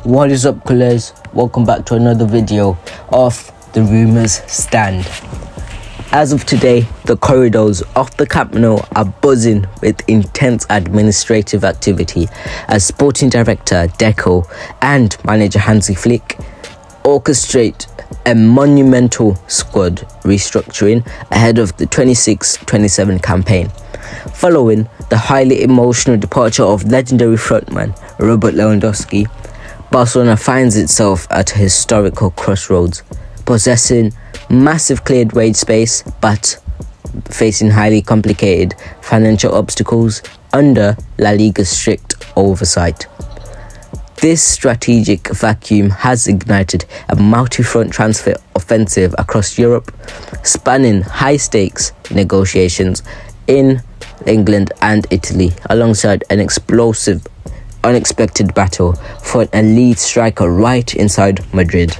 What is up, colours? Welcome back to another video of the Rumours stand. As of today, the corridors of the Camp Nou are buzzing with intense administrative activity as sporting director Deco and manager Hansi Flick orchestrate a monumental squad restructuring ahead of the 26-27 campaign. Following the highly emotional departure of legendary frontman Robert Lewandowski, Barcelona finds itself at a historical crossroads, possessing massive cleared wage space but facing highly complicated financial obstacles under La Liga's strict oversight. This strategic vacuum has ignited a multi-front transfer offensive across Europe, spanning high-stakes negotiations in England and Italy, alongside an explosive, unexpected battle for an elite striker right inside Madrid.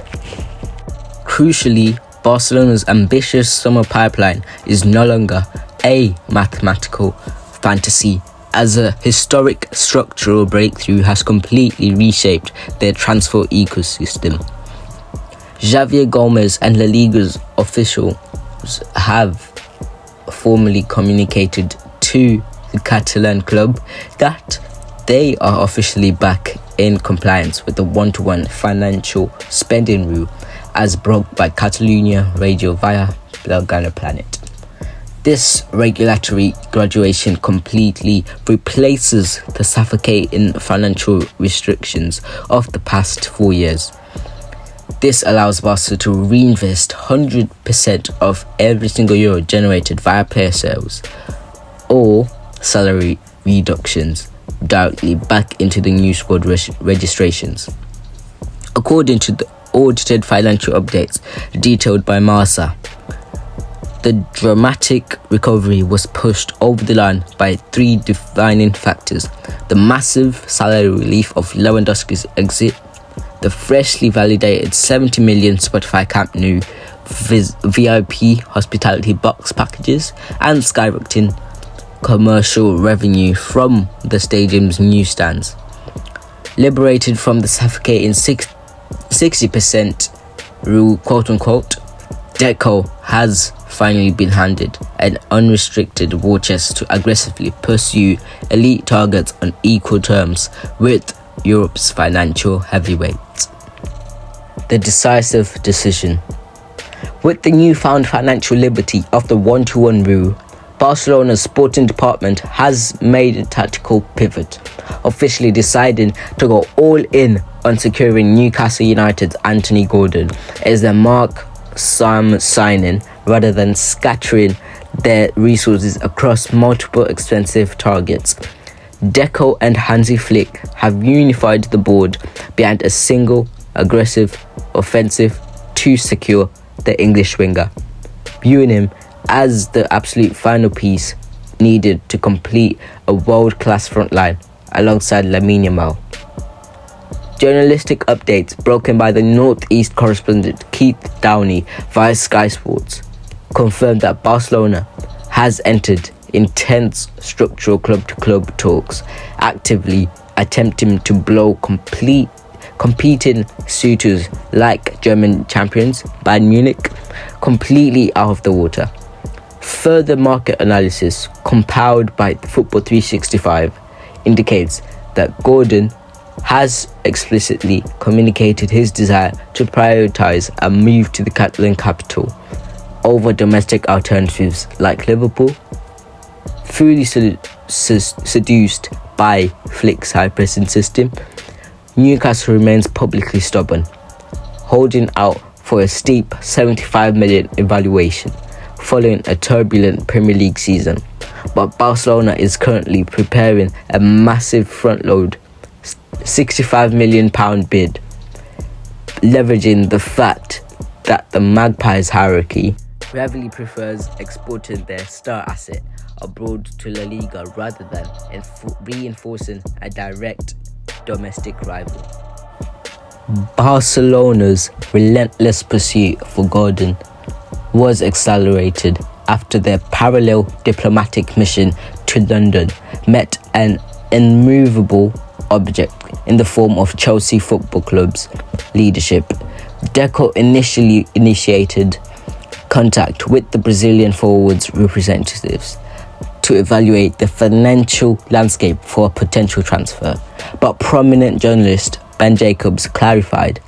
Crucially, Barcelona's ambitious summer pipeline is no longer a mathematical fantasy, as a historic structural breakthrough has completely reshaped their transfer ecosystem. Javier Gomez and La Liga's officials have formally communicated to the Catalan club that they are officially back in compliance with the one-to-one financial spending rule as broke by Catalonia Radio via Blaugrana Planet. This regulatory graduation completely replaces the suffocating financial restrictions of the past 4 years. This allows Barca to reinvest 100% of every single euro generated via player sales or salary reductions directly back into the new squad registrations. According to the audited financial updates detailed by Marca, the dramatic recovery was pushed over the line by three defining factors: the massive salary relief of Lewandowski's exit, the freshly validated 70 million Spotify Camp Nou VIP hospitality box packages, and skyrocketing commercial revenue from the stadium's new stands. Liberated from the suffocating 60% rule, quote-unquote, Deco has finally been handed an unrestricted war chest to aggressively pursue elite targets on equal terms with Europe's financial heavyweights. The decisive decision. With the newfound financial liberty of the one-to-one rule, Barcelona's sporting department has made a tactical pivot, officially deciding to go all in on securing Newcastle United's Anthony Gordon as their Mark Sam signing, rather than scattering their resources across multiple expensive targets. Deco and Hansi Flick have unified the board behind a single aggressive offensive to secure the English winger, viewing him as the absolute final piece needed to complete a world-class front line alongside Lamine Yamal. Journalistic updates broken by the Northeast correspondent Keith Downey via Sky Sports confirmed that Barcelona has entered intense structural club-to-club talks, actively attempting to blow competing suitors like German champions Bayern Munich completely out of the water. Further market analysis compiled by Football 365 indicates that Gordon has explicitly communicated his desire to prioritize a move to the Catalan capital over domestic alternatives like Liverpool. Fully seduced by Flick's high-pressing system, Newcastle remains publicly stubborn, holding out for a steep 75 million evaluation following a turbulent Premier League season. But Barcelona is currently preparing a massive front-load £65 million bid, leveraging the fact that the Magpies hierarchy heavily prefers exporting their star asset abroad to La Liga rather than reinforcing a direct domestic rival. Barcelona's relentless pursuit for Gordon was accelerated after their parallel diplomatic mission to London met an immovable object in the form of Chelsea Football Club's leadership. Deco initially initiated contact with the Brazilian forwards representatives to evaluate the financial landscape for a potential transfer, but prominent journalist Ben Jacobs clarified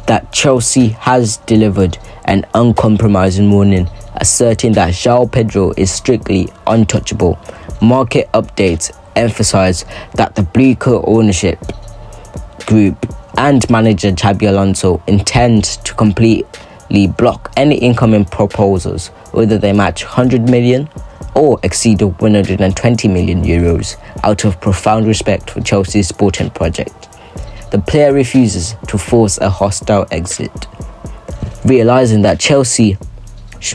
that Chelsea has delivered an uncompromising warning, asserting that João Pedro is strictly untouchable. Market updates emphasize that the Blue Coat ownership group and manager Xabi Alonso intend to completely block any incoming proposals, whether they match 100 million or exceed 120 million euros, out of profound respect for Chelsea's sporting project. The player refuses to force a hostile exit, realizing that Chelsea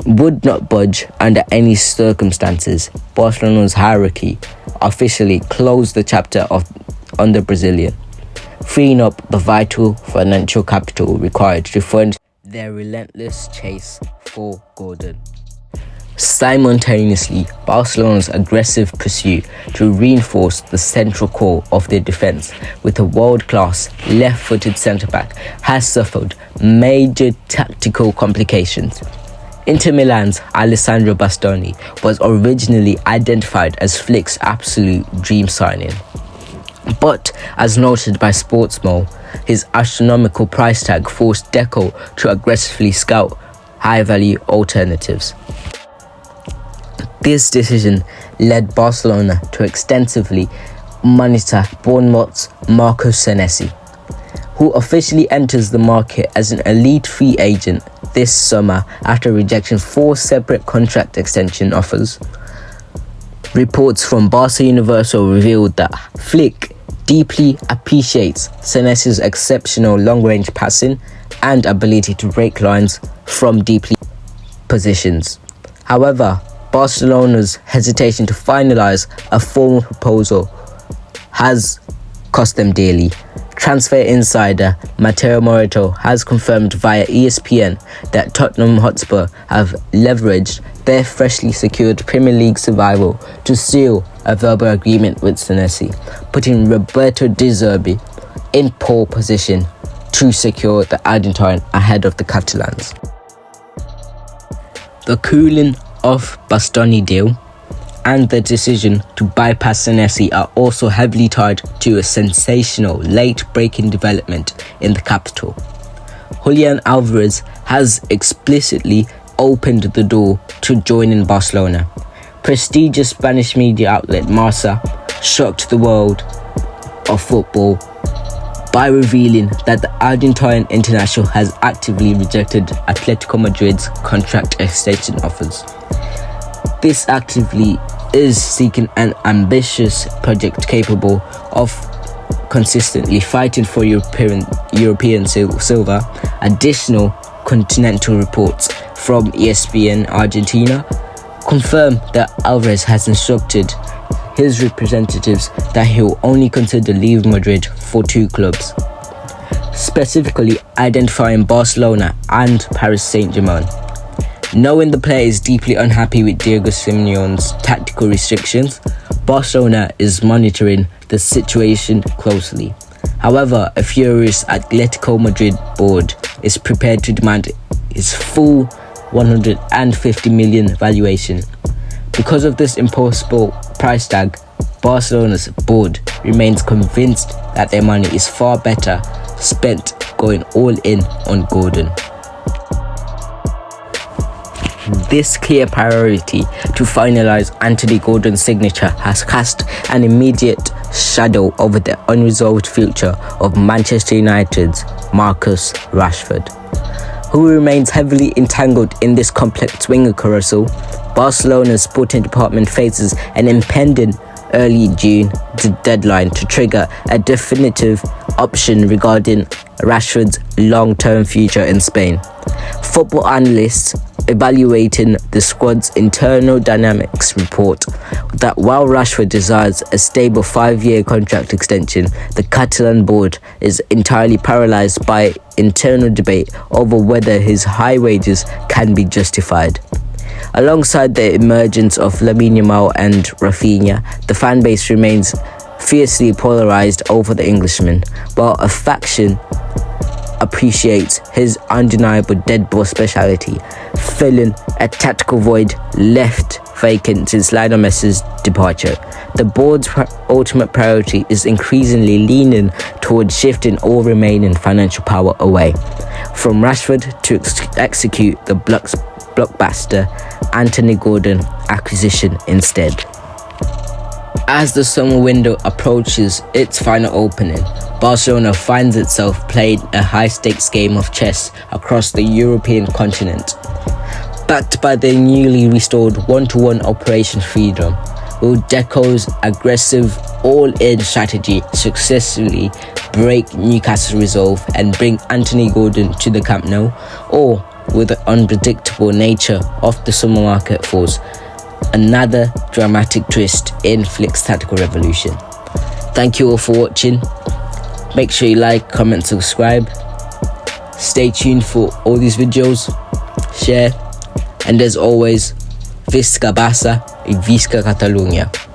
would not budge under any circumstances. Barcelona's hierarchy officially closed the chapter on the Brazilian, freeing up the vital financial capital required to fund their relentless chase for Gordon. Simultaneously, Barcelona's aggressive pursuit to reinforce the central core of their defence with a world-class left-footed centre-back has suffered major tactical complications. Inter Milan's Alessandro Bastoni was originally identified as Flick's absolute dream signing. But, as noted by Sportsmo, his astronomical price tag forced Deco to aggressively scout high-value alternatives. This decision led Barcelona to extensively monitor Bournemouth's Marcos Senesi, who officially enters the market as an elite free agent this summer after rejecting 4 separate contract extension offers. Reports from Barca Universal revealed that Flick deeply appreciates Senesi's exceptional long-range passing and ability to break lines from deeply positions. However, Barcelona's hesitation to finalise a formal proposal has cost them dearly. Transfer insider Matteo Moretto has confirmed via ESPN that Tottenham Hotspur have leveraged their freshly secured Premier League survival to seal a verbal agreement with Senesi, putting Roberto De Zerbi in pole position to secure the Argentine ahead of the Catalans. The cooling of Bastoni deal and the decision to bypass Senesi are also heavily tied to a sensational late-breaking development in the capital. Julian Alvarez has explicitly opened the door to joining Barcelona. Prestigious Spanish media outlet Marca shocked the world of football by revealing that the Argentine international has actively rejected Atletico Madrid's contract extension offers. This actively is seeking an ambitious project capable of consistently fighting for European silver. Additional continental reports from ESPN Argentina confirm that Alvarez has instructed his representatives that he will only consider leaving Madrid for 2 clubs, specifically identifying Barcelona and Paris Saint-Germain. Knowing the player is deeply unhappy with Diego Simeone's tactical restrictions, Barcelona is monitoring the situation closely. However, a furious Atletico Madrid board is prepared to demand his full 150 million valuation. Because of this impossible price tag, Barcelona's board remains convinced that their money is far better spent going all in on Gordon. This clear priority to finalise Anthony Gordon's signature has cast an immediate shadow over the unresolved future of Manchester United's Marcus Rashford, who remains heavily entangled in this complex winger carousel. Barcelona's sporting department faces an impending early June deadline to trigger a definitive option regarding Rashford's long-term future in Spain. Football analysts evaluating the squad's internal dynamics report that while Rashford desires a stable 5-year contract extension, the Catalan board is entirely paralysed by internal debate over whether his high wages can be justified. Alongside the emergence of Lamine Yamal and Rafinha, the fan base remains fiercely polarized over the Englishman, while a faction appreciates his undeniable dead ball speciality, filling a tactical void left vacant since Lionel Messi's departure. The board's ultimate priority is increasingly leaning towards shifting all remaining financial power away from Rashford to execute the blockbuster Anthony Gordon acquisition instead. As the summer window approaches its final opening, Barcelona finds itself playing a high-stakes game of chess across the European continent. Backed by their newly restored one-to-one operation freedom, will Deco's aggressive all-in strategy successfully break Newcastle's resolve and bring Anthony Gordon to the Camp Nou, or will the unpredictable nature of the summer market force another dramatic twist in Flick's tactical revolution? Thank you all for watching. Make sure you like, comment, subscribe. Stay tuned for all these videos. Share. And as always, Visca Barça y Visca Catalunya.